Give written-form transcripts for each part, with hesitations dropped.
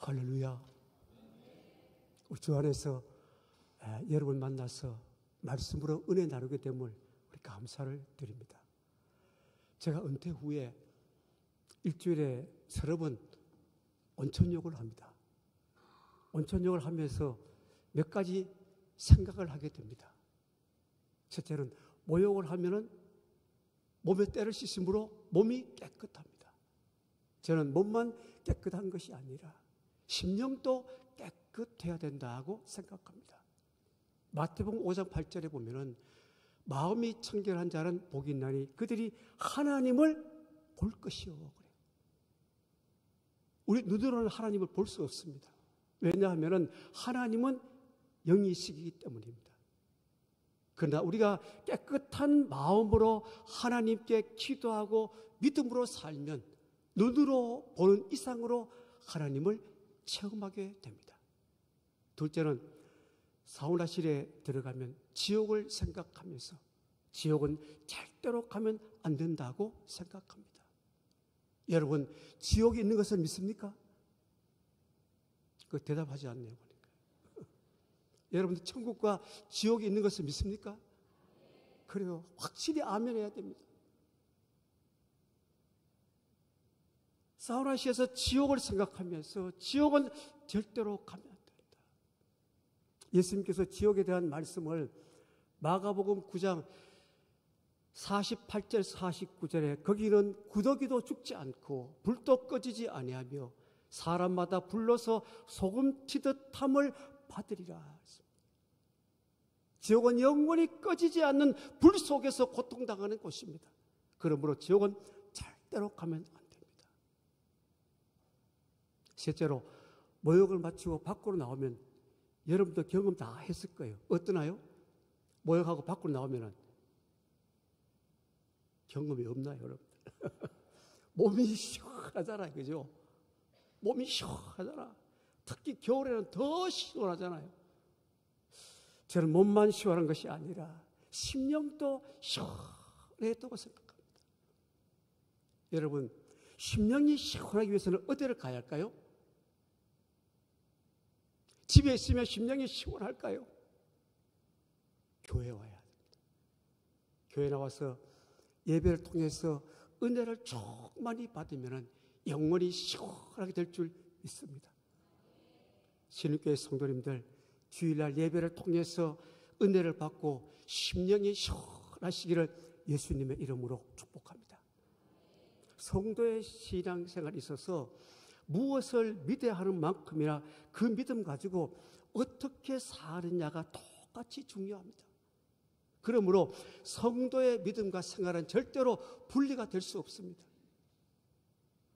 할렐루야. 우리 주 안에서 여러분 만나서 말씀으로 은혜 나누게 됨을 우리 감사를 드립니다. 제가 은퇴 후에 일주일에 서너 번 온천욕을 합니다. 온천욕을 하면서 몇 가지 생각을 하게 됩니다. 첫째는 모욕을 하면은 몸에 때를 씻음으로 몸이 깨끗합니다. 저는 몸만 깨끗한 것이 아니라 심령도 깨끗해야 된다고 생각합니다. 마태복음 5장 8절에 보면은 마음이 청결한 자는 복이 있나니 그들이 하나님을 볼 것이요. 그래요. 우리 눈으로는 하나님을 볼 수 없습니다. 왜냐하면은 하나님은 영이시기 때문입니다. 그러나 우리가 깨끗한 마음으로 하나님께 기도하고 믿음으로 살면 눈으로 보는 이상으로 하나님을 체험하게 됩니다. 둘째는 사우나실에 들어가면 지옥을 생각하면서 지옥은 절대로 가면 안 된다고 생각합니다. 여러분, 지옥이 있는 것을 믿습니까? 그 대답하지 않네요. 보니까. 여러분들 천국과 지옥이 있는 것을 믿습니까? 그래요. 확실히 아멘 해야 됩니다. 사우나실에서 지옥을 생각하면서 지옥은 절대로 가면 안 된다. 예수님께서 지옥에 대한 말씀을 마가복음 9장 48절 49절에 거기는 구더기도 죽지 않고 불도 꺼지지 아니하며 사람마다 불러서 소금 튀듯 함을 받으리라. 지옥은 영원히 꺼지지 않는 불 속에서 고통당하는 곳입니다. 그러므로 지옥은 절대로 가면 안 됩니다. 셋째로 모욕을 마치고 밖으로 나오면 여러분도 경험 다 했을 거예요. 어떠나요? 모욕하고 밖으로 나오면은 경험이 없나요, 여러분들? 몸이 시원하잖아요, 그죠? 몸이 시원하잖아. 특히 겨울에는 더 시원하잖아요. 저는 몸만 시원한 것이 아니라 심령도 시원했다고 생각합니다. 여러분, 심령이 시원하기 위해서는 어디를 가야 할까요? 집에 있으면 심령이 시원할까요? 교회 와야 됩니다. 교회 나와서 예배를 통해서 은혜를 충만히 받으면 영원히 시원하게 될 줄 믿습니다. 신흥교회 성도님들, 주일날 예배를 통해서 은혜를 받고 심령이 시원하시기를 예수님의 이름으로 축복합니다. 성도의 신앙생활에 있어서 무엇을 믿어야 하는 만큼이나 그 믿음 가지고 어떻게 사느냐가 똑같이 중요합니다. 그러므로 성도의 믿음과 생활은 절대로 분리가 될 수 없습니다.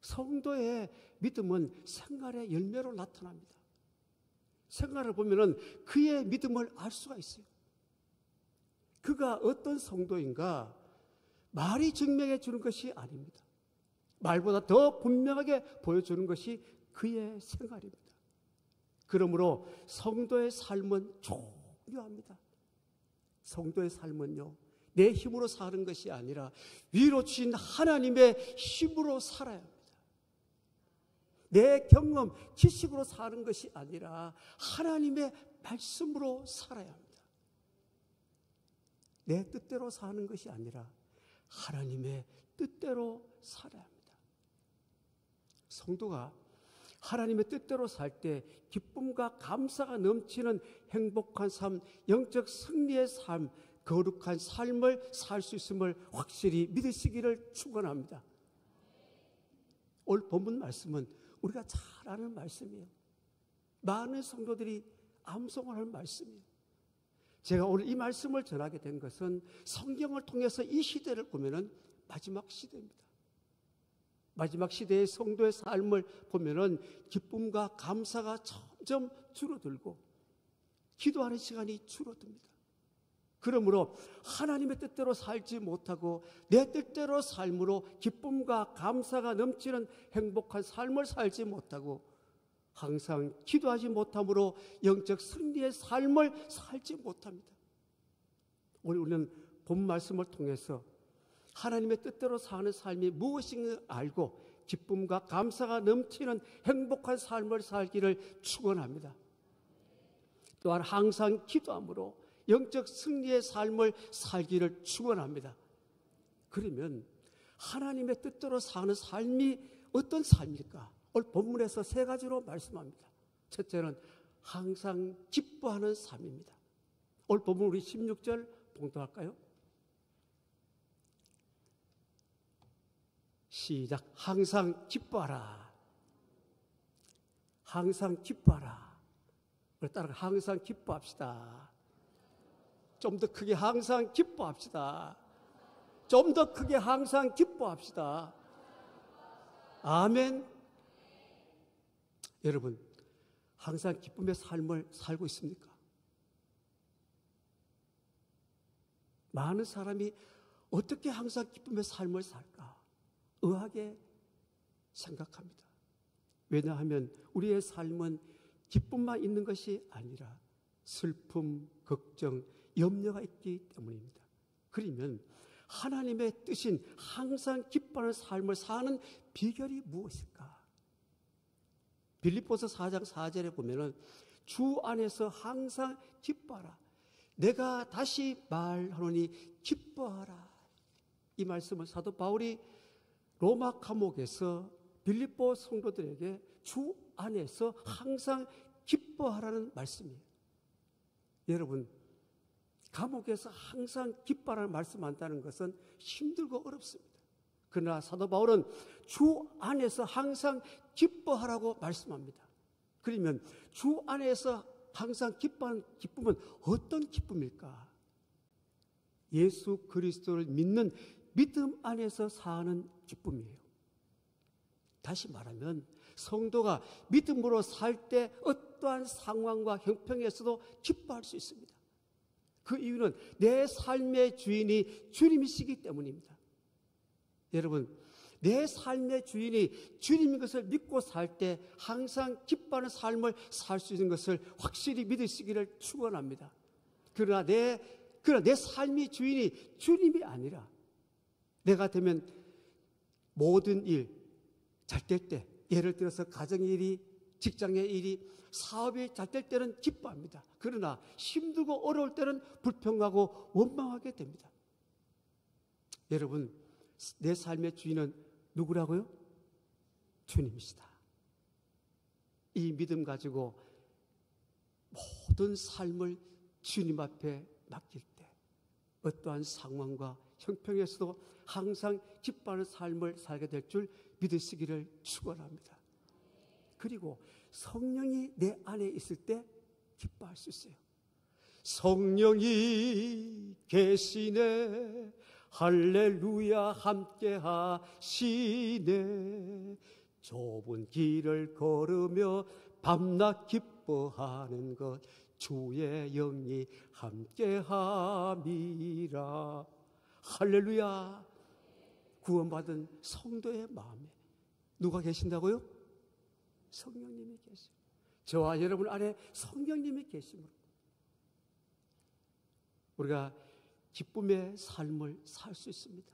성도의 믿음은 생활의 열매로 나타납니다. 생활을 보면은 그의 믿음을 알 수가 있어요. 그가 어떤 성도인가 말이 증명해 주는 것이 아닙니다. 말보다 더 분명하게 보여주는 것이 그의 생활입니다. 그러므로 성도의 삶은 중요합니다. 성도의 삶은요, 내 힘으로 사는 것이 아니라 위로 주신 하나님의 힘으로 살아야 합니다. 내 경험, 지식으로 사는 것이 아니라 하나님의 말씀으로 살아야 합니다. 내 뜻대로 사는 것이 아니라 하나님의 뜻대로 살아야 합니다. 성도가 하나님의 뜻대로 살 때 기쁨과 감사가 넘치는 행복한 삶, 영적 승리의 삶, 거룩한 삶을 살 수 있음을 확실히 믿으시기를 축원합니다. 오늘 본문 말씀은 우리가 잘 아는 말씀이에요. 많은 성도들이 암송을 하는 말씀이에요. 제가 오늘 이 말씀을 전하게 된 것은 성경을 통해서 이 시대를 보면은 마지막 시대입니다. 마지막 시대의 성도의 삶을 보면은 기쁨과 감사가 점점 줄어들고 기도하는 시간이 줄어듭니다. 그러므로 하나님의 뜻대로 살지 못하고 내 뜻대로 삶으로 기쁨과 감사가 넘치는 행복한 삶을 살지 못하고 항상 기도하지 못함으로 영적 승리의 삶을 살지 못합니다. 오늘 우리는 본 말씀을 통해서 하나님의 뜻대로 사는 삶이 무엇인가 알고 기쁨과 감사가 넘치는 행복한 삶을 살기를 축원합니다. 또한 항상 기도함으로 영적 승리의 삶을 살기를 축원합니다. 그러면 하나님의 뜻대로 사는 삶이 어떤 삶일까? 오늘 본문에서 세 가지로 말씀합니다. 첫째는 항상 기뻐하는 삶입니다. 오늘 본문 우리 16절 봉독할까요? 시작. 항상 기뻐하라. 항상 기뻐하라. 따라 항상 기뻐합시다. 좀 더 크게 항상 기뻐합시다. 좀 더 크게 항상 기뻐합시다. 아멘. 여러분, 항상 기쁨의 삶을 살고 있습니까? 많은 사람이 어떻게 항상 기쁨의 삶을 살까? 의아하게 생각합니다. 왜냐하면 우리의 삶은 기쁨만 있는 것이 아니라 슬픔, 걱정, 염려가 있기 때문입니다. 그러면 하나님의 뜻인 항상 기뻐하는 삶을 사는 비결이 무엇일까? 빌립보서 4장 4절에 보면은 주 안에서 항상 기뻐하라. 내가 다시 말하노니 기뻐하라. 이 말씀은 사도 바울이 로마 감옥에서 빌립보 성도들에게 주 안에서 항상 기뻐하라는 말씀이에요. 여러분, 감옥에서 항상 기뻐하라는 말씀한다는 것은 힘들고 어렵습니다. 그러나 사도 바울은 주 안에서 항상 기뻐하라고 말씀합니다. 그러면 주 안에서 항상 기뻐하는 기쁨은 어떤 기쁨일까? 예수 그리스도를 믿는 믿음 안에서 사는 기쁨이에요. 다시 말하면 성도가 믿음으로 살 때 어떠한 상황과 형편에서도 기뻐할 수 있습니다. 그 이유는 내 삶의 주인이 주님이시기 때문입니다. 여러분, 내 삶의 주인이 주님인 것을 믿고 살 때 항상 기뻐하는 삶을 살 수 있는 것을 확실히 믿으시기를 축원합니다. 그러나 내 삶의 주인이 주님이 아니라 내가 되면 모든 일 잘 될 때, 예를 들어서 가정의 일이, 직장의 일이, 사업이 잘 될 때는 기뻐합니다. 그러나 힘들고 어려울 때는 불평하고 원망하게 됩니다. 여러분, 내 삶의 주인은 누구라고요? 주님이시다. 이 믿음 가지고 모든 삶을 주님 앞에 맡길 때 어떠한 상황과 형편에서도 항상 기뻐하는 삶을 살게 될 줄 믿으시기를 축원합니다. 그리고 성령이 내 안에 있을 때 기뻐할 수 있어요. 성령이 계시네, 할렐루야 함께 하시네, 좁은 길을 걸으며 밤낮 기뻐하는 것 주의 영이 함께 함이라. 할렐루야. 구원받은 성도의 마음에 누가 계신다고요? 성령님이 계시고 저와 여러분 안에 성령님이 계심으로 우리가 기쁨의 삶을 살 수 있습니다.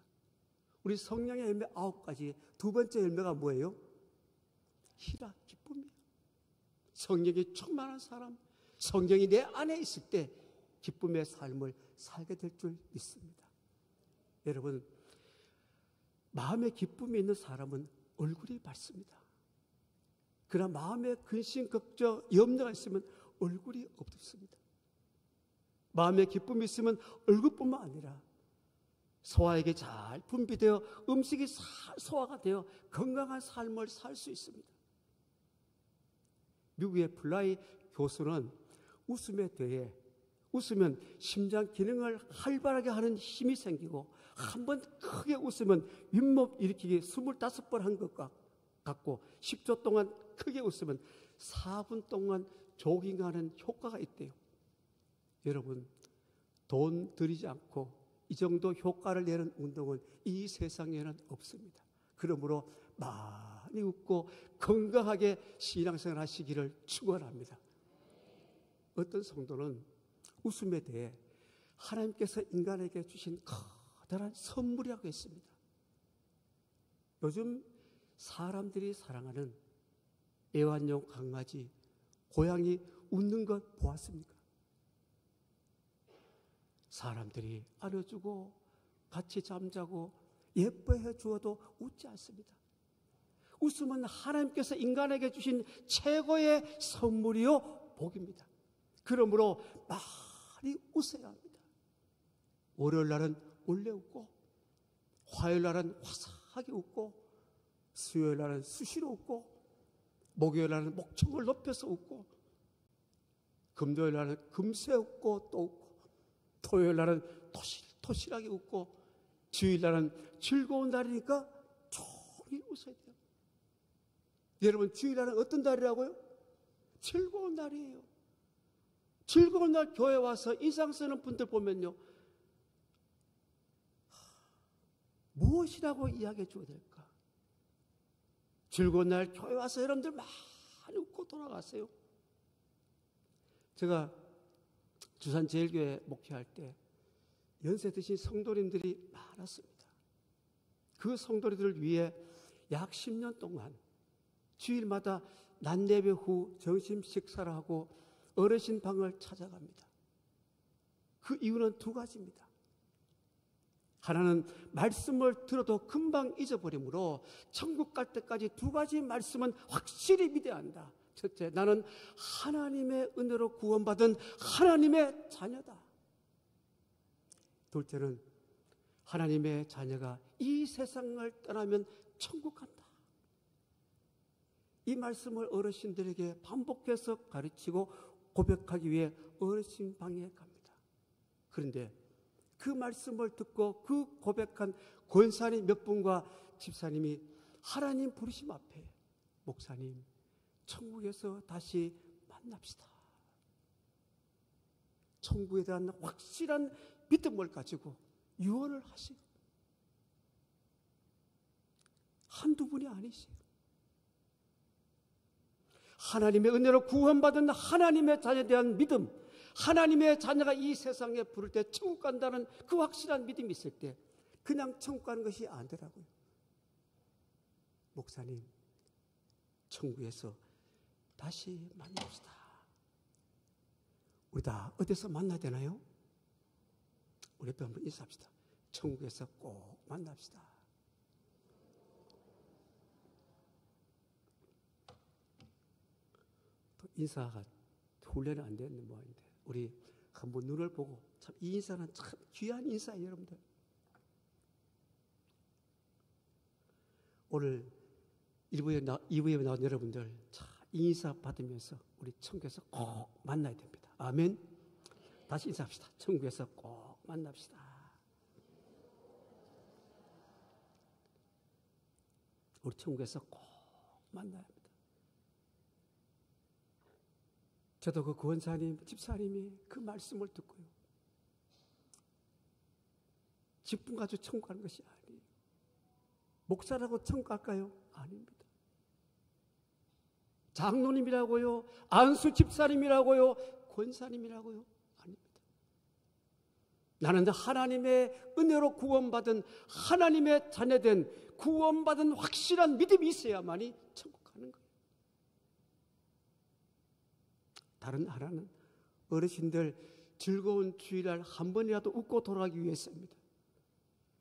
우리 성령의 열매 9가지 두 번째 열매가 뭐예요? 희락, 기쁨이에요. 성령이 충만한 사람, 성령이 내 안에 있을 때 기쁨의 삶을 살게 될 줄 믿습니다. 여러분, 마음에 기쁨이 있는 사람은 얼굴이 밝습니다. 그러나 마음에 근심, 걱정, 염려가 있으면 얼굴이 어둡습니다. 마음에 기쁨이 있으면 얼굴뿐만 아니라 소화에게 잘 분비되어 음식이 소화가 되어 건강한 삶을 살 수 있습니다. 미국의 플라이 교수는 웃음에 대해 웃으면 심장 기능을 활발하게 하는 힘이 생기고 한번 크게 웃으면 윗몸 일으키기 25번 한 것 같고 10초 동안 크게 웃으면 4분 동안 조깅하는 효과가 있대요. 여러분, 돈 들이지 않고 이 정도 효과를 내는 운동은 이 세상에는 없습니다. 그러므로 많이 웃고 건강하게 신앙생활 하시기를 축원합니다. 어떤 성도는 웃음에 대해 하나님께서 인간에게 주신 커다란 선물이라고 했습니다. 요즘 사람들이 사랑하는 애완용 강아지, 고양이 웃는 것 보았습니까? 사람들이 안아주고 같이 잠자고 예뻐해 주어도 웃지 않습니다. 웃음은 하나님께서 인간에게 주신 최고의 선물이요 복입니다. 그러므로 많이 웃어야 합니다. 월요일 날은 원래 웃고, 화요일 날은 화사하게 웃고, 수요일 날은 수시로 웃고, 목요일 날은 목청을 높여서 웃고, 금요일 날은 금세 웃고 또 웃고, 토요일 날은 토실토실하게 웃고, 주일 날은 즐거운 날이니까 종일 웃어야 돼요. 여러분, 주일 날은 어떤 날이라고요? 즐거운 날이에요. 즐거운 날 교회 와서 인상 쓰는 분들 보면요, 무엇이라고 이야기해 줘야 될까? 즐거운 날 교회 와서 여러분들 많이 웃고 돌아가세요. 제가 두산제일교회 목회할 때 연세 드신 성도님들이 많았습니다. 그 성도님들을 위해 약 10년 동안 주일마다 낮예배 후 점심 식사를 하고 어르신 방을 찾아갑니다. 그 이유는 두 가지입니다. 하나는 말씀을 들어도 금방 잊어버리므로 천국 갈 때까지 두 가지 말씀은 확실히 믿어야 한다. 첫째, 나는 하나님의 은혜로 구원받은 하나님의 자녀다. 둘째는 하나님의 자녀가 이 세상을 떠나면 천국 간다. 이 말씀을 어르신들에게 반복해서 가르치고 고백하기 위해 어르신 방에 갑니다. 그런데 그 말씀을 듣고 그 고백한 권사님 몇 분과 집사님이 하나님 부르심 앞에, 목사님, 천국에서 다시 만납시다. 천국에 대한 확실한 믿음을 가지고 유언을 하시고, 한두 분이 아니시요. 하나님의 은혜로 구원받은 하나님의 자녀에 대한 믿음, 하나님의 자녀가 이 세상에 부를 때 천국 간다는 그 확실한 믿음이 있을 때 그냥 천국 가는 것이 아니더라고요. 목사님, 천국에서 다시 만납시다. 우리 다 어디서 만나야 되나요? 우리 옆에 한번 인사합시다. 천국에서 꼭 만납시다. 또 인사가 훈련이 안 되는 모양인데 우리 한번 눈을 보고, 참 이 인사는 참 귀한 인사예요, 여러분들. 오늘 2부에 나온 여러분들, 참 이 인사 받으면서 우리 천국에서 꼭 만나야 됩니다. 아멘. 다시 인사합시다. 천국에서 꼭 만납시다. 우리 천국에서 꼭 만나야 합니다. 저도 그 권사님, 집사님이 그 말씀을 듣고요, 직분 가지고 천국 가는 것이 아니에요. 목사라고 천국 갈까요? 아닙니다. 장로님이라고요, 안수 집사님이라고요, 권사님이라고요? 아닙니다. 나는 하나님의 은혜로 구원받은 하나님의 자녀된 구원받은 확실한 믿음이 있어야만이 천국 가는 거예요. 다른 하나는 어르신들 즐거운 주일날 한 번이라도 웃고 돌아가기 위해서입니다.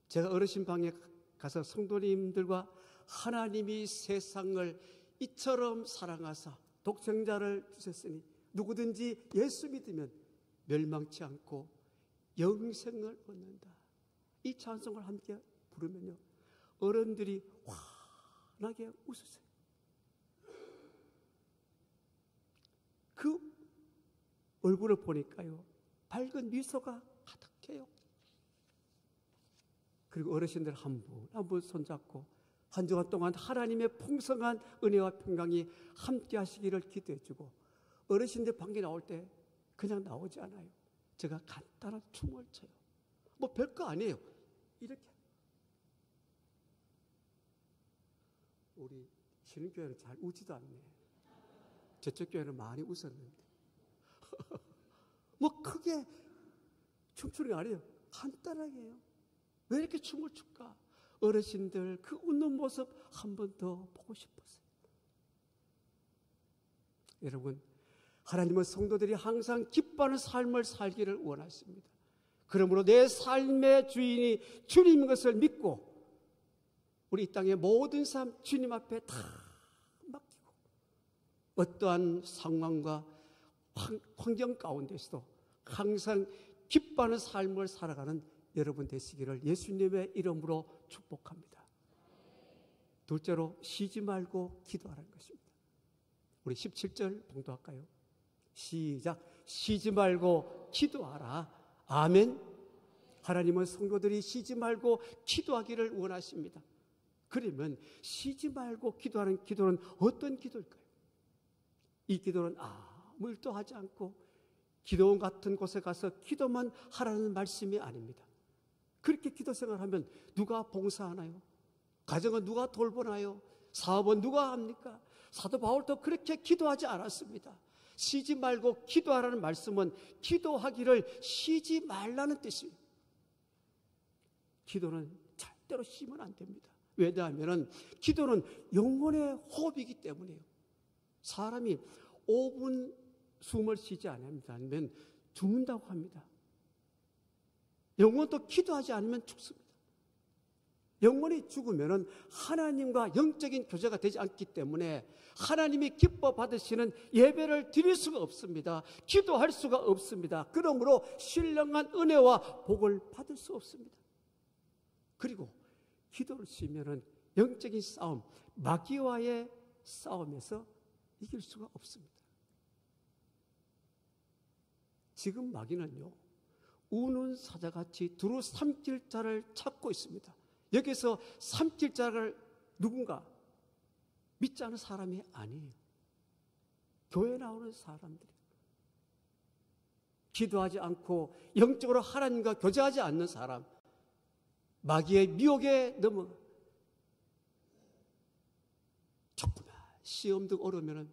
제가 어르신 방에 가서 성도님들과 하나님이 세상을 이처럼 사랑하사 독생자를 주셨으니 누구든지 예수 믿으면 멸망치 않고 영생을 얻는다. 이 찬송을 함께 부르면요, 어른들이 환하게 웃으세요. 그 얼굴을 보니까요, 밝은 미소가 가득해요. 그리고 어르신들 한 분 한 분 손잡고 한 주간 동안 하나님의 풍성한 은혜와 평강이 함께 하시기를 기도해주고, 어르신들 방에 나올 때 그냥 나오지 않아요. 제가 간단한 춤을 춰요. 뭐 별거 아니에요. 이렇게. 우리 신흥교회는 잘 웃지도 않네. 저쪽 교회는 많이 웃었는데. 뭐 크게 춤추는 게 아니에요. 간단하게 해요. 왜 이렇게 춤을 출까? 어르신들 그 웃는 모습 한 번 더 보고 싶었어요. 여러분, 하나님은 성도들이 항상 기뻐하는 삶을 살기를 원하십니다. 그러므로 내 삶의 주인이 주님인 것을 믿고 우리 이 땅의 모든 삶 주님 앞에 다 맡기고 어떠한 상황과 환경 가운데서도 항상 기뻐하는 삶을 살아가는 여러분 되시기를 예수님의 이름으로 축복합니다. 둘째로 쉬지 말고 기도하라는 것입니다. 우리 17절 봉독할까요? 시작. 쉬지 말고 기도하라. 아멘. 하나님은 성도들이 쉬지 말고 기도하기를 원하십니다. 그러면 쉬지 말고 기도하는 기도는 어떤 기도일까요? 이 기도는 아무 일도 하지 않고 기도원 같은 곳에 가서 기도만 하라는 말씀이 아닙니다. 그렇게 기도 생활하면 누가 봉사하나요? 가정은 누가 돌보나요? 사업은 누가 합니까? 사도 바울도 그렇게 기도하지 않았습니다. 쉬지 말고 기도하라는 말씀은 기도하기를 쉬지 말라는 뜻입니다. 기도는 절대로 쉬면 안 됩니다. 왜냐하면 기도는 영혼의 호흡이기 때문에요. 사람이 5분 숨을 쉬지 않으면 죽는다고 합니다. 영혼도 기도하지 않으면 죽습니다. 영혼이 죽으면 하나님과 영적인 교제가 되지 않기 때문에 하나님이 기뻐 받으시는 예배를 드릴 수가 없습니다. 기도할 수가 없습니다. 그러므로 신령한 은혜와 복을 받을 수 없습니다. 그리고 기도를 쉬면 영적인 싸움, 마귀와의 싸움에서 이길 수가 없습니다. 지금 마귀는요, 우는 사자같이 두루 삼킬 자를 찾고 있습니다. 여기서 삼킬 자를 누군가 믿지 않은 사람이 아니에요. 교회 나오는 사람들이 기도하지 않고 영적으로 하나님과 교제하지 않는 사람, 마귀의 미혹에 넘어 조금만 시험 등 어려우면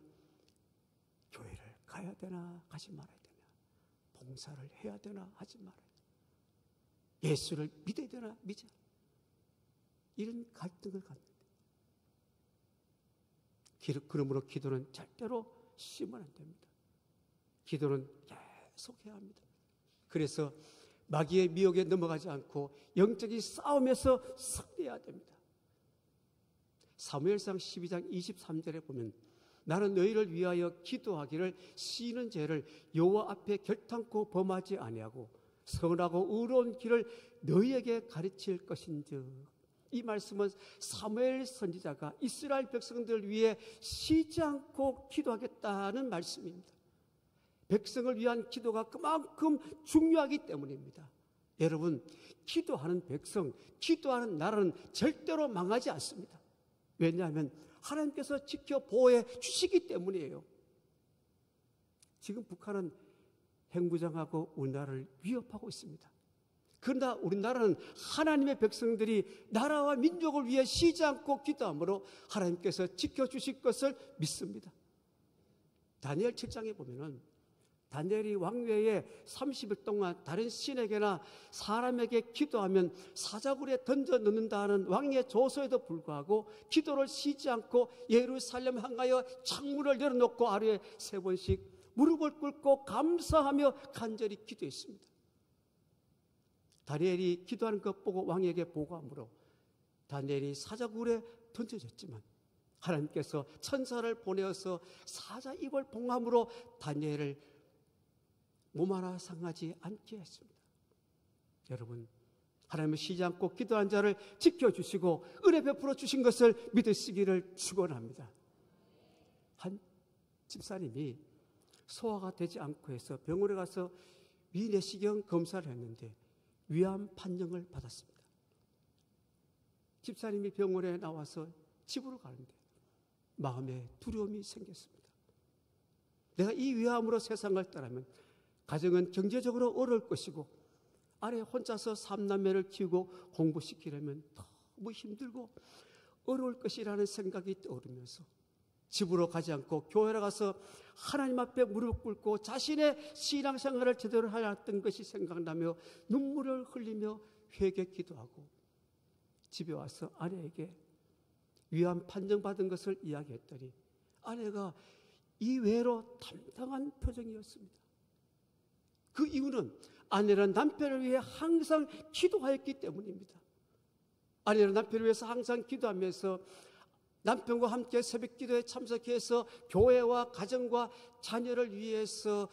교회를 가야 되나 가지 말아야 되나, 봉사를 해야 되나 하지 말아야 되나, 예수를 믿어야 되나 믿지 않아, 이런 갈등을 갖는데, 그러므로 기도는 절대로 쉬면 안 됩니다. 기도는 계속 해야 합니다. 그래서 마귀의 미혹에 넘어가지 않고 영적인 싸움에서 승리해야 됩니다. 사무엘상 12장 23절에 보면 나는 너희를 위하여 기도하기를 쉬는 죄를 여호와 앞에 결탄코 범하지 아니하고 선하고 의로운 길을 너희에게 가르칠 것인즉, 이 말씀은 사무엘 선지자가 이스라엘 백성들을 위해 쉬지 않고 기도하겠다는 말씀입니다. 백성을 위한 기도가 그만큼 중요하기 때문입니다. 여러분, 기도하는 백성, 기도하는 나라는 절대로 망하지 않습니다. 왜냐하면 하나님께서 지켜 보호해 주시기 때문이에요. 지금 북한은 핵무장하고 우리나라를 위협하고 있습니다. 그러나 우리나라는 하나님의 백성들이 나라와 민족을 위해 쉬지 않고 기도함으로 하나님께서 지켜주실 것을 믿습니다. 다니엘 7장에 보면은 다니엘이 왕외에 30일 동안 다른 신에게나 사람에게 기도하면 사자굴에 던져 넣는다는 왕의 조서에도 불구하고 기도를 쉬지 않고 예루살렘 향하여 창문을 열어놓고 하루에 3번씩 무릎을 꿇고 감사하며 간절히 기도했습니다. 다니엘이 기도하는 것 보고 왕에게 보고함으로 다니엘이 사자굴에 던져졌지만 하나님께서 천사를 보내어서 사자 입을 봉함으로 다니엘을 몸 하나 상하지 않게 했습니다. 여러분, 하나님은 쉬지 않고 기도한 자를 지켜주시고 은혜 베풀어 주신 것을 믿으시기를 축원합니다. 한 집사님이 소화가 되지 않고 해서 병원에 가서 위내시경 검사를 했는데 위암 판정을 받았습니다. 집사님이 병원에 나와서 집으로 가는데 마음에 두려움이 생겼습니다. 내가 이 위암으로 세상을 떠나면 가정은 경제적으로 어려울 것이고 아래 혼자서 3남매를 키우고 공부시키려면 너무 힘들고 어려울 것이라는 생각이 떠오르면서 집으로 가지 않고 교회에 가서 하나님 앞에 무릎 꿇고 자신의 신앙생활을 제대로 하였던 것이 생각나며 눈물을 흘리며 회개 기도하고 집에 와서 아내에게 위안 판정받은 것을 이야기했더니 아내가 이외로 담당한 표정이었습니다. 그 이유는 아내는 남편을 위해 항상 기도하였기 때문입니다. 아내는 남편을 위해서 항상 기도하면서 남편과 함께 새벽 기도에 참석해서 교회와 가정과 자녀를 위해서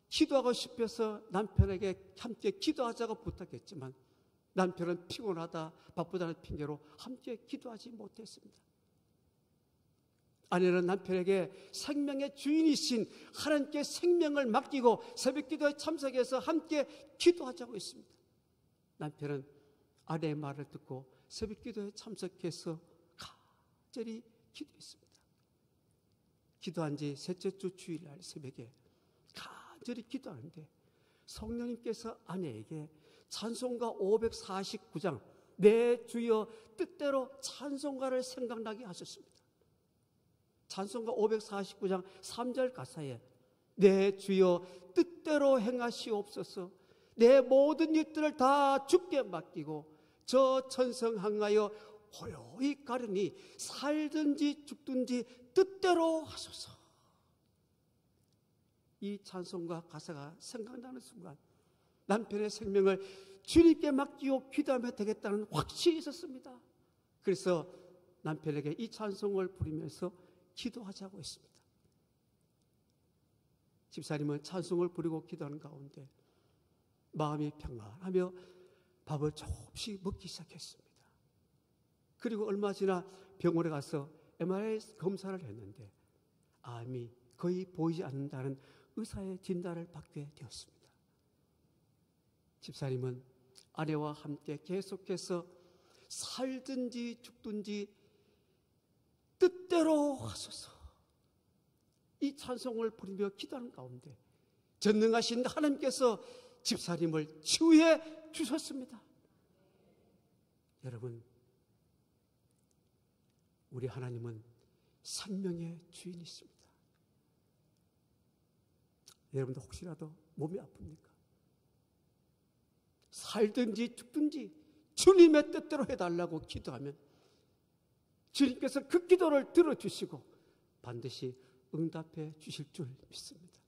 기도하고 싶어서 남편에게 함께 기도하자고 부탁했지만 남편은 피곤하다 바쁘다는 핑계로 함께 기도하지 못했습니다. 아내는 남편에게 생명의 주인이신 하나님께 생명을 맡기고 새벽 기도에 참석해서 함께 기도하자고 했습니다. 남편은 아내의 말을 듣고 새벽 기도에 참석해서 간절히 기도했습니다. 기도한 지 셋째 주 주일날 새벽에 간절히 기도하는데 성령님께서 아내에게 찬송가 549장 내 주여 뜻대로 찬송가를 생각나게 하셨습니다. 찬송가 549장 3절 가사에 내 주여 뜻대로 행하시옵소서 내 모든 일들을 다 주께 맡기고 저 천성 항하여 호요히 가르니 살든지 죽든지 뜻대로 하소서. 이 찬송가 가사가 생각나는 순간 남편의 생명을 주님께 맡기고 기도하면 되겠다는 확신이 있었습니다. 그래서 남편에게 이 찬송을 부르면서 기도하자고 했습니다. 집사님은 찬송을 부르고 기도하는 가운데 마음이 평안하며 밥을 조금씩 먹기 시작했습니다. 그리고 얼마 지나 병원에 가서 MRI 검사를 했는데 암이 거의 보이지 않는다는 의사의 진단을 받게 되었습니다. 집사님은 아내와 함께 계속해서 살든지 죽든지 뜻대로 하소서 이 찬송을 부르며 기도하는 가운데 전능하신 하나님께서 집사님을 치유해 주셨습니다. 여러분, 우리 하나님은 생명의 주인이십니다. 여러분도 혹시라도 몸이 아픕니까? 살든지 죽든지 주님의 뜻대로 해달라고 기도하면 주님께서 그 기도를 들어주시고 반드시 응답해 주실 줄 믿습니다.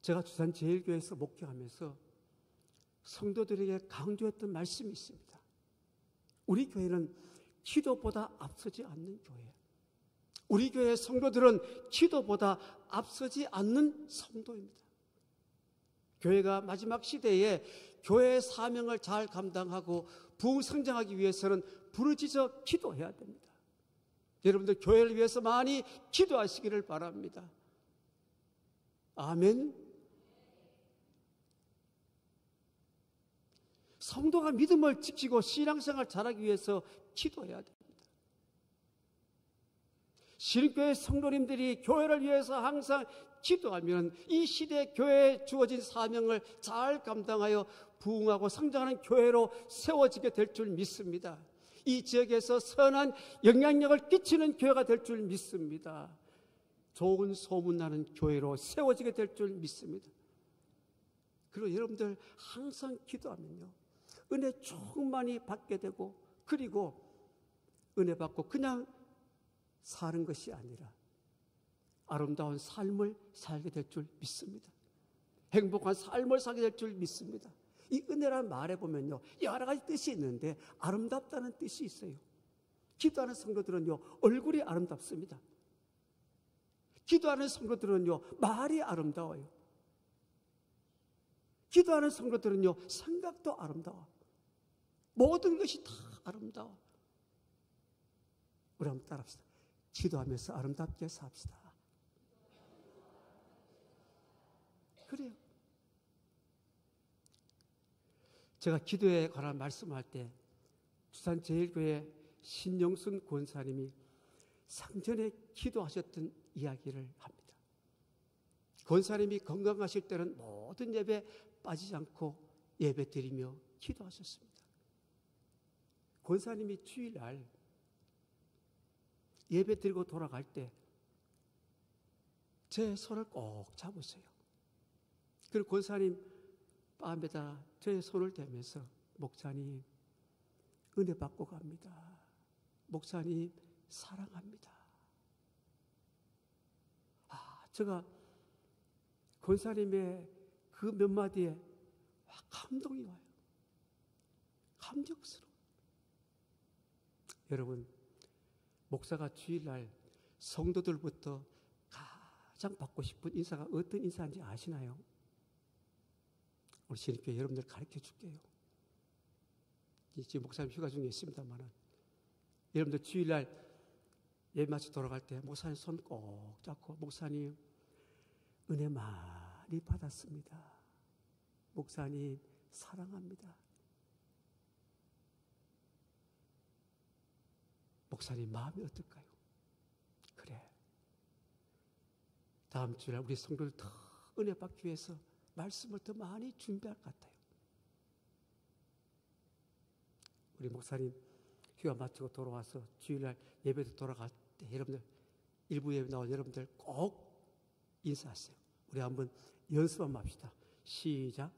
제가 주산제일교회에서 목회하면서 성도들에게 강조했던 말씀이 있습니다. 우리 교회는 기도보다 앞서지 않는 교회. 우리 교회 성도들은 기도보다 앞서지 않는 성도입니다. 교회가 마지막 시대에 교회의 사명을 잘 감당하고 부흥성장하기 위해서는 부르짖어 기도해야 됩니다. 여러분들 교회를 위해서 많이 기도하시기를 바랍니다. 아멘. 성도가 믿음을 지키고 신앙생활 잘하기 위해서 기도해야 됩니다. 신교회 성도님들이 교회를 위해서 항상 기도하면 이 시대 교회에 주어진 사명을 잘 감당하여 부흥하고 성장하는 교회로 세워지게 될 줄 믿습니다. 이 지역에서 선한 영향력을 끼치는 교회가 될 줄 믿습니다. 좋은 소문나는 교회로 세워지게 될 줄 믿습니다. 그리고 여러분들 항상 기도하면요, 은혜 조금만이 받게 되고, 그리고 은혜 받고 그냥 사는 것이 아니라 아름다운 삶을 살게 될 줄 믿습니다. 행복한 삶을 살게 될 줄 믿습니다. 이 은혜라는 말에 보면요, 여러 가지 뜻이 있는데 아름답다는 뜻이 있어요. 기도하는 성도들은요, 얼굴이 아름답습니다. 기도하는 성도들은요, 말이 아름다워요. 기도하는 성도들은요, 생각도 아름다워. 모든 것이 다 아름다워. 우리 한번 따라합시다. 기도하면서 아름답게 삽시다. 그래요. 제가 기도에 관한 말씀할 때 주산제일교회 신영순 권사님이 상전에 기도하셨던 이야기를 합니다. 권사님이 건강하실 때는 모든 예배 빠지지 않고 예배 드리며 기도하셨습니다. 권사님이 주일날 예배 드리고 돌아갈 때 제 손을 꼭 잡으세요. 그리고 권사님 뺨에다 제 손을 대면서 목사님, 은혜 받고 갑니다. 목사님 사랑합니다. 제가 권사님의 그 몇 마디에 감동이 와요. 감격스러워. 여러분, 목사가 주일날 성도들부터 가장 받고 싶은 인사가 어떤 인사인지 아시나요? 우리 신입교회 여러분들 가르쳐 줄게요. 지금 목사님 휴가 중에 있습니다만, 여러분들 주일날 예배 마치 돌아갈 때 목사님 손 꼭 잡고, 목사님 은혜 많이 받았습니다. 목사님 사랑합니다. 목사님 마음이 어떨까요? 그래, 다음 주에 우리 성도들 더 은혜 받기 위해서 말씀을 더 많이 준비할 것 같아요. 우리 목사님 휴가 마치고 돌아와서 주일날 예배도 돌아갈 때 여러분들, 일부 예배 나온 여러분들 꼭 인사하세요. 우리 한번 연습 한번 합시다. 시작.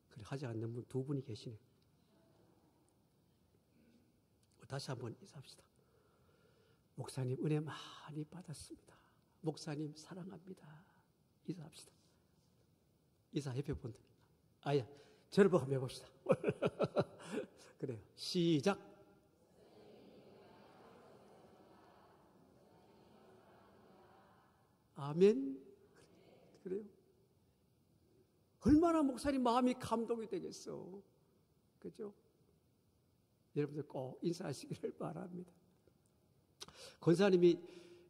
그래, 하지 않는 분 두 분이 계시네. 다시 한번 인사합시다. 목사님 은혜 많이 받았습니다. 목사님 사랑합니다. 인사합시다. 인사 옆에 분들. 아야, 저를 보고 한번 해봅시다. 그래요. 시작. 아멘. 그래요. 얼마나 목사님 마음이 감동이 되겠어. 그죠? 여러분들 꼭 인사하시기를 바랍니다. 권사님이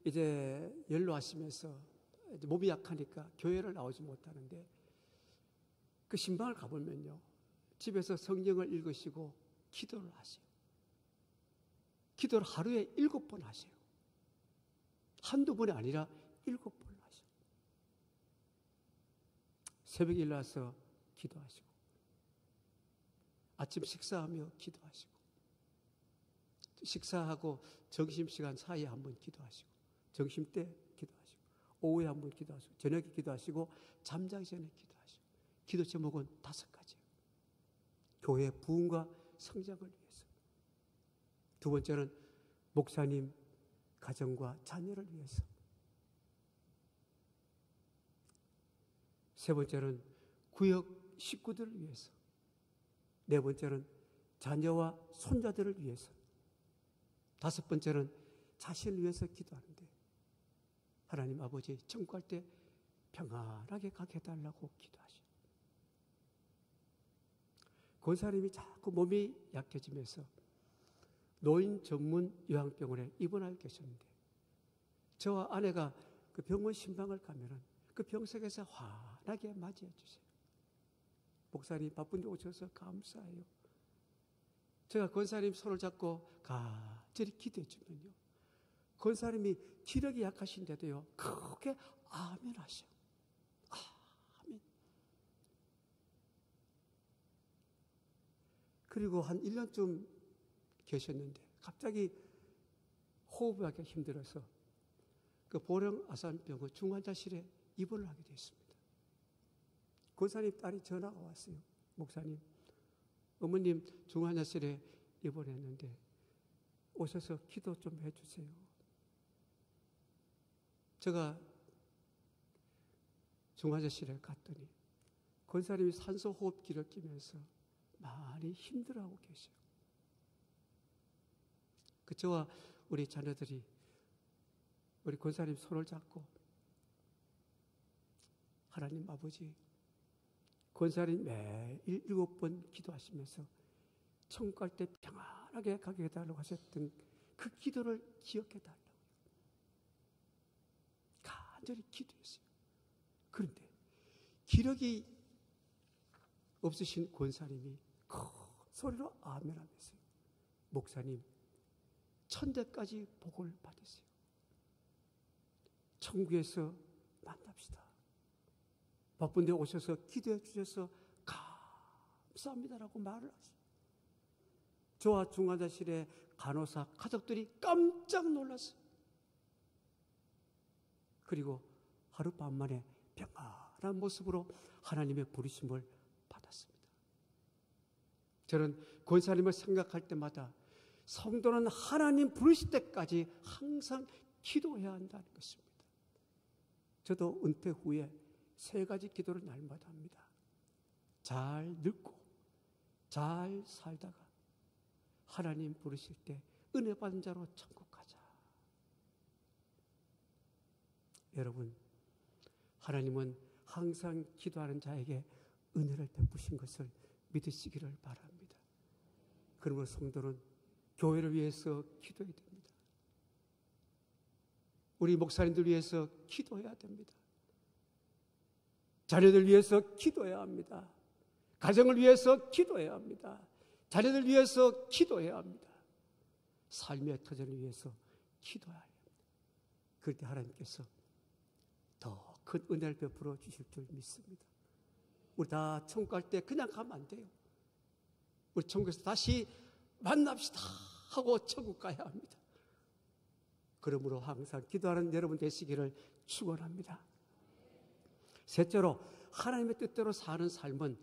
이제 연로하시면서 이제 몸이 약하니까 교회를 나오지 못하는데, 그 신방을 가보면요, 집에서 성경을 읽으시고 기도를 하세요. 기도를 하루에 7번 하세요. 한두 번이 아니라 7번 하세요. 새벽에 일어나서 기도하시고, 아침 식사하며 기도하시고, 식사하고 점심시간 사이에 한번 기도하시고, 점심때 기도하시고, 오후에 한번 기도하시고, 저녁에 기도하시고, 잠자기 전에 기도하시고. 기도 제목은 5가지예요. 교회의 부흥과 성장을 위해서. 두 번째는 목사님 가정과 자녀를 위해서. 세 번째는 구역 식구들을 위해서. 네 번째는 자녀와 손자들을 위해서. 5번째는 자신을 위해서 기도하는데, 하나님 아버지 천국할 때 평안하게 가게 해달라고 기도하시오. 권사님이 자꾸 몸이 약해지면서 노인 전문 요양병원에 입원하고 계셨는데, 저와 아내가 그 병원 신방을 가면은 그 병석에서 환하게 맞이해 주세요. 목사님 바쁜데 오셔서 감사해요. 제가 권사님 손을 잡고 간절히 기도해 주면요, 권사님이 기력이 약하신데도요 크게 아멘 하셔. 아멘. 그리고 한 1년쯤 계셨는데 갑자기 호흡이 하기 힘들어서 그 보령아산병원 중환자실에 입원을 하게 됐습니다. 권사님 딸이 전화가 왔어요. 목사님, 어머님 중환자실에 입원했는데 오셔서 기도 좀 해주세요. 제가 중환자실에 갔더니 권사님이 산소호흡기를 끼면서 많이 힘들어하고 계셔요. 저와 우리 자녀들이 우리 권사님 손을 잡고, 하나님 아버지, 권사님 매일 7번 기도하시면서 천국 갈 때 평안하게 가게 해달라고 하셨던 그 기도를 기억해 달라고 간절히 기도했어요. 그런데 기력이 없으신 권사님이 큰 소리로 아멘 하면서요, 목사님 천대까지 복을 받으세요. 천국에서 만납시다. 바쁜데 오셔서 기도해 주셔서 감사합니다라고 말을 하세요. 저와 중환자실의 간호사 가족들이 깜짝 놀랐어요. 그리고 하룻밤 만에 평안한 모습으로 하나님의 부르심을 받았습니다. 저는 권사님을 생각할 때마다 성도는 하나님 부르실 때까지 항상 기도해야 한다는 것입니다. 저도 은퇴 후에 3가지 기도를 날마다 합니다. 잘 늙고 잘 살다가 하나님 부르실 때 은혜 받은 자로 천국 가자. 여러분, 하나님은 항상 기도하는 자에게 은혜를 베푸신 것을 믿으시기를 바랍니다. 그러므로 성도는 교회를 위해서 기도해야 됩니다. 우리 목사님들 위해서 기도해야 됩니다. 자녀들 위해서 기도해야 합니다. 가정을 위해서 기도해야 합니다. 자녀들 위해서 기도해야 합니다. 삶의 터전을 위해서 기도해야 합니다. 그럴 때 하나님께서 더 큰 은혜를 베풀어 주실 줄 믿습니다. 우리 다 천국 갈 때 그냥 가면 안 돼요. 우리 천국에서 다시 만납시다 하고 천국 가야 합니다. 그러므로 항상 기도하는 여러분 되시기를 축원합니다. 셋째로, 하나님의 뜻대로 사는 삶은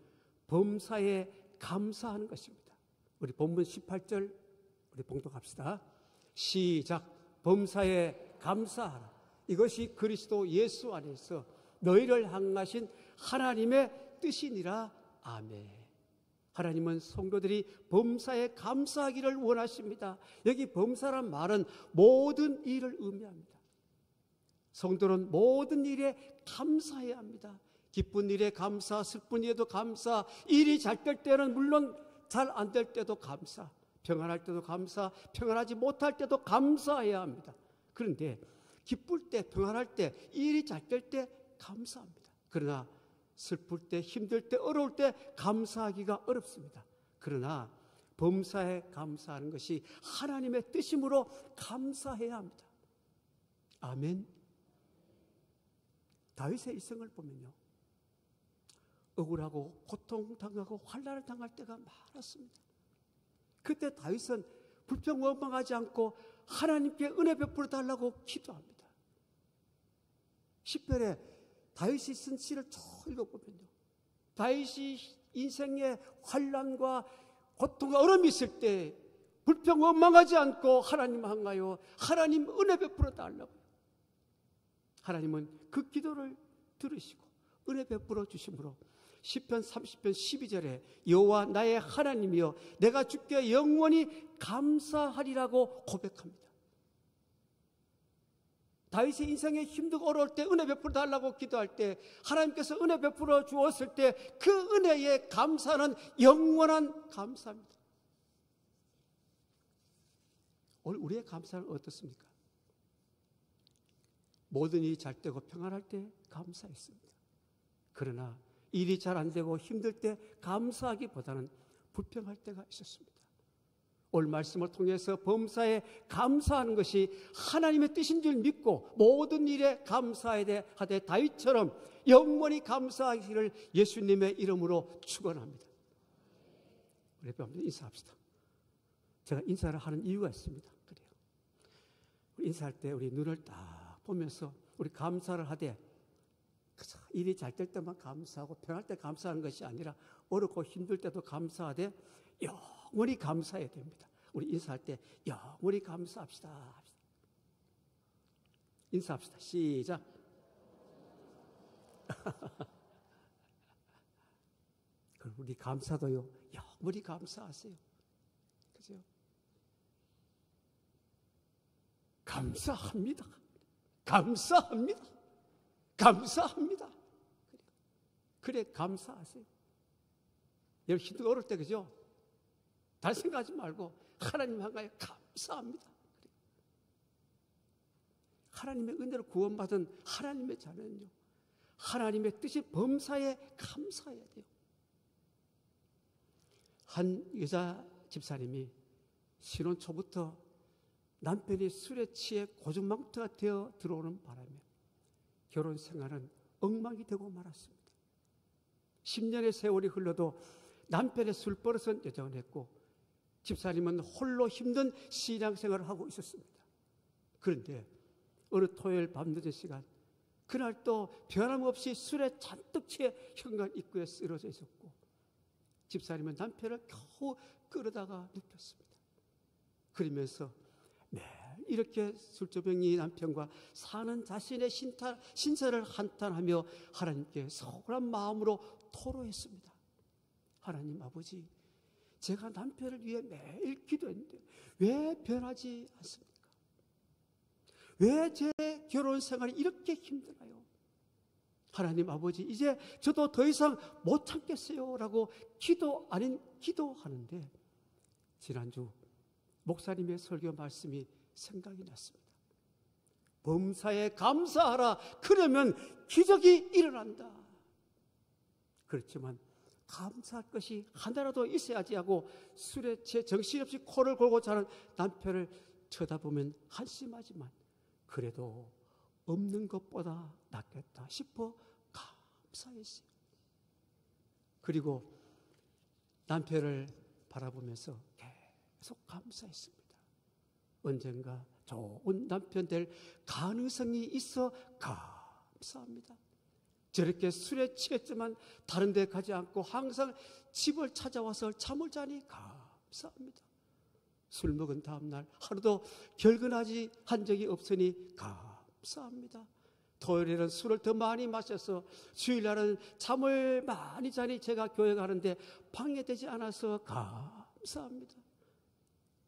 범사에 감사하는 것입니다. 우리 본문 18절 우리 봉독합시다. 시작. 범사에 감사하라. 이것이 그리스도 예수 안에서 너희를 향하신 하나님의 뜻이니라. 아멘. 하나님은 성도들이 범사에 감사하기를 원하십니다. 여기 범사란 말은 모든 일을 의미합니다. 성도는 모든 일에 감사해야 합니다. 기쁜 일에 감사, 슬픈 일에도 감사, 일이 잘 될 때는 물론 잘 안 될 때도 감사, 평안할 때도 감사, 평안하지 못할 때도 감사해야 합니다. 그런데 기쁠 때, 평안할 때, 일이 잘 될 때 감사합니다. 그러나 슬플 때, 힘들 때, 어려울 때 감사하기가 어렵습니다. 그러나 범사에 감사하는 것이 하나님의 뜻이므로 감사해야 합니다. 아멘. 다윗의 일생을 보면요, 억울하고 고통당하고 환난을 당할 때가 많았습니다. 그때 다윗은 불평원망하지 않고 하나님께 은혜 베풀어 달라고 기도합니다. 시편에 다윗이 쓴 시를 쭉 읽어보면요, 다윗이 인생의 환난과 고통과 어려움이 있을 때 불평원망하지 않고 하나님 향하여 하나님 은혜 베풀어 달라고, 하나님은 그 기도를 들으시고 은혜 베풀어 주심으로 시편 30편 12절에 여호와 나의 하나님이여 내가 주께 영원히 감사하리라고 고백합니다. 다윗의 인생에 힘들고 어려울 때 은혜 베풀어 달라고 기도할 때 하나님께서 은혜 베풀어 주었을 때 그 은혜의 감사는 영원한 감사입니다. 오늘 우리의 감사는 어떻습니까? 모든 일이 잘 되고 평안할 때 감사했습니다. 그러나 일이 잘 안 되고 힘들 때 감사하기보다는 불평할 때가 있었습니다. 오늘 말씀을 통해서 범사에 감사하는 것이 하나님의 뜻인 줄 믿고 모든 일에 감사하되 다윗처럼 영원히 감사하기를 예수님의 이름으로 축원합니다. 우리 한번 인사합시다. 제가 인사를 하는 이유가 있습니다. 그래요. 우리 인사할 때 우리 눈을 딱 보면서 우리 감사를 하되 일이 잘 될 때만 감사하고 평할 때 감사하는 것이 아니라 어렵고 힘들 때도 감사하되 영원히 감사해야 됩니다. 우리 인사할 때 영원히 감사합시다. 인사합시다. 시작. 그럼 우리 감사도요, 영원히 감사하세요. 그죠? 감사합니다. 감사합니다. 감사합니다. 그래 감사하세요. 여러분 힘들고 어려울 때 그죠? 다른 생각하지 말고 하나님 향하여 감사합니다. 하나님의 은혜로 구원받은 하나님의 자녀는요, 하나님의 뜻이 범사에 감사해야 돼요. 한 여자 집사님이 신혼 초부터 남편이 술에 취해 고주망태가 되어 들어오는 바람에 결혼 생활은 엉망이 되고 말았습니다. 10년의 세월이 흘러도 남편의 술버릇은 여전했고 집사님은 홀로 힘든 신앙생활을 하고 있었습니다. 그런데 어느 토요일 밤 늦은 시간 그날 또 변함없이 술에 잔뜩 취해 현관 입구에 쓰러져 있었고, 집사님은 남편을 겨우 끌어다가 눕혔습니다. 그러면서 매일 이렇게 술조병이 남편과 사는 자신의 신세를 한탄하며 하나님께 서운한 마음으로 토로했습니다. 하나님 아버지, 제가 남편을 위해 매일 기도했는데 왜 변하지 않습니까? 왜 제 결혼 생활이 이렇게 힘드나요? 하나님 아버지, 이제 저도 더 이상 못 참겠어요 라고 기도 아닌 기도하는데, 지난주 목사님의 설교 말씀이 생각이 났습니다. 범사에 감사하라, 그러면 기적이 일어난다. 그렇지만 감사할 것이 하나라도 있어야지 하고 술에 취해 정신없이 코를 골고 자는 남편을 쳐다보면 한심하지만 그래도 없는 것보다 낫겠다 싶어 감사했어요. 그리고 남편을 바라보면서 계속 감사했습니다. 언젠가 좋은 남편 될 가능성이 있어 감사합니다. 저렇게 술에 취했지만 다른 데 가지 않고 항상 집을 찾아와서 잠을 자니 감사합니다. 술 먹은 다음 날 하루도 결근하지 한 적이 없으니 감사합니다. 토요일에는 술을 더 많이 마셔서 주일날은 잠을 많이 자니 제가 교회 가는데 방해되지 않아서 감사합니다.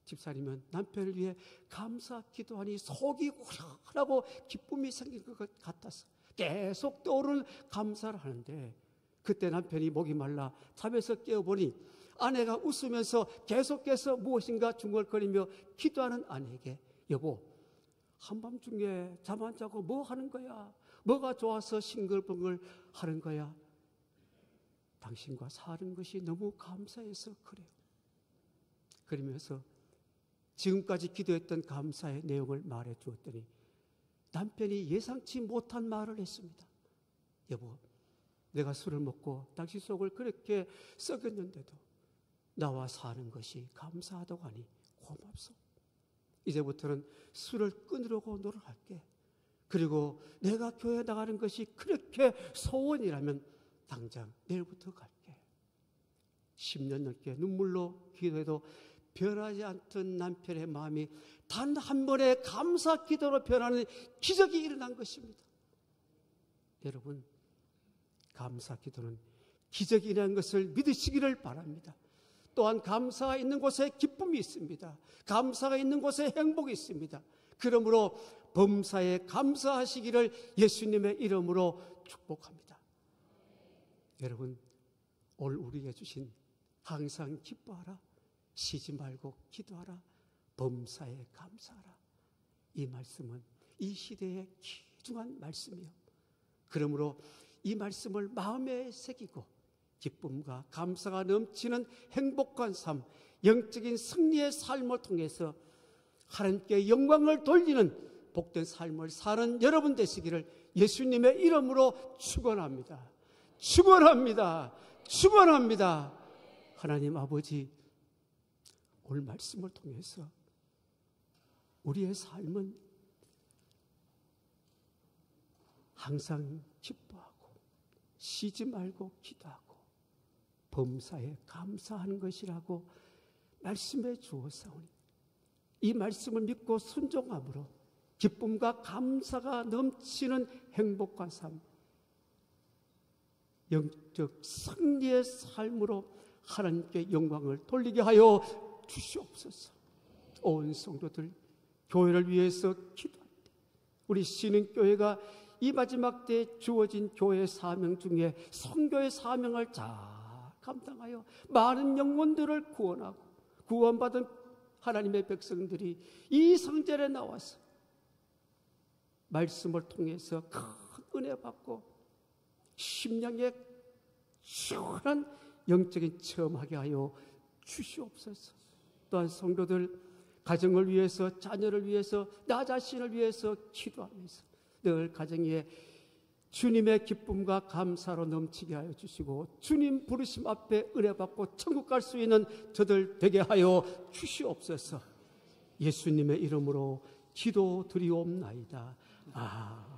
집사님은 남편을 위해 감사 기도하니 속이 후련하고 기쁨이 생긴 것 같아서 계속 떠오르는 감사를 하는데, 그때 남편이 목이 말라 잠에서 깨어보니 아내가 웃으면서 계속해서 무엇인가 중얼거리며 기도하는 아내에게, 여보, 한밤중에 잠 안 자고 뭐 하는 거야? 뭐가 좋아서 싱글벙글 하는 거야? 당신과 사는 것이 너무 감사해서 그래요. 그러면서 지금까지 기도했던 감사의 내용을 말해 주었더니 남편이 예상치 못한 말을 했습니다. 여보, 내가 술을 먹고 당신 속을 그렇게 썩였는데도 나와 사는 것이 감사하다고 하니 고맙소. 이제부터는 술을 끊으려고 노력할게. 그리고 내가 교회 나가는 것이 그렇게 소원이라면 당장 내일부터 갈게. 10년 넘게 눈물로 기도해도 변하지 않던 남편의 마음이 단 한 번의 감사 기도로 변하는 기적이 일어난 것입니다. 여러분, 감사 기도는 기적이 일어난 것을 믿으시기를 바랍니다. 또한 감사가 있는 곳에 기쁨이 있습니다. 감사가 있는 곳에 행복이 있습니다. 그러므로 범사에 감사하시기를 예수님의 이름으로 축복합니다. 여러분, 오늘 우리에게 주신 항상 기뻐하라, 쉬지 말고 기도하라, 범사에 감사하라, 이 말씀은 이 시대의 귀중한 말씀이요, 그러므로 이 말씀을 마음에 새기고 기쁨과 감사가 넘치는 행복한 삶, 영적인 승리의 삶을 통해서 하나님께 영광을 돌리는 복된 삶을 사는 여러분 되시기를 예수님의 이름으로 축원합니다. 축원합니다. 축원합니다. 하나님 아버지, 오늘 말씀을 통해서 우리의 삶은 항상 기뻐하고 쉬지 말고 기도하고 범사에 감사하는 것이라고 말씀해 주었사오니, 이 말씀을 믿고 순종함으로 기쁨과 감사가 넘치는 행복한 삶, 영적 승리의 삶으로 하나님께 영광을 돌리게 하여 주시옵소서. 온 성도들, 교회를 위해서 기도할 때 우리 신흥교회가 이 마지막 때에 주어진 교회 사명 중에 선교의 사명을 잘 감당하여 많은 영혼들을 구원하고 구원받은 하나님의 백성들이 이 성전에 나와서 말씀을 통해서 큰 은혜 받고 심령의 시원한 영적인 체험하게 하여 주시옵소서. 또한 성도들 가정을 위해서, 자녀를 위해서, 나 자신을 위해서 기도하면서 늘 가정에 주님의 기쁨과 감사로 넘치게 하여 주시고 주님 부르심 앞에 은혜받고 천국 갈 수 있는 저들 되게 하여 주시옵소서. 예수님의 이름으로 기도드리옵나이다. 아멘.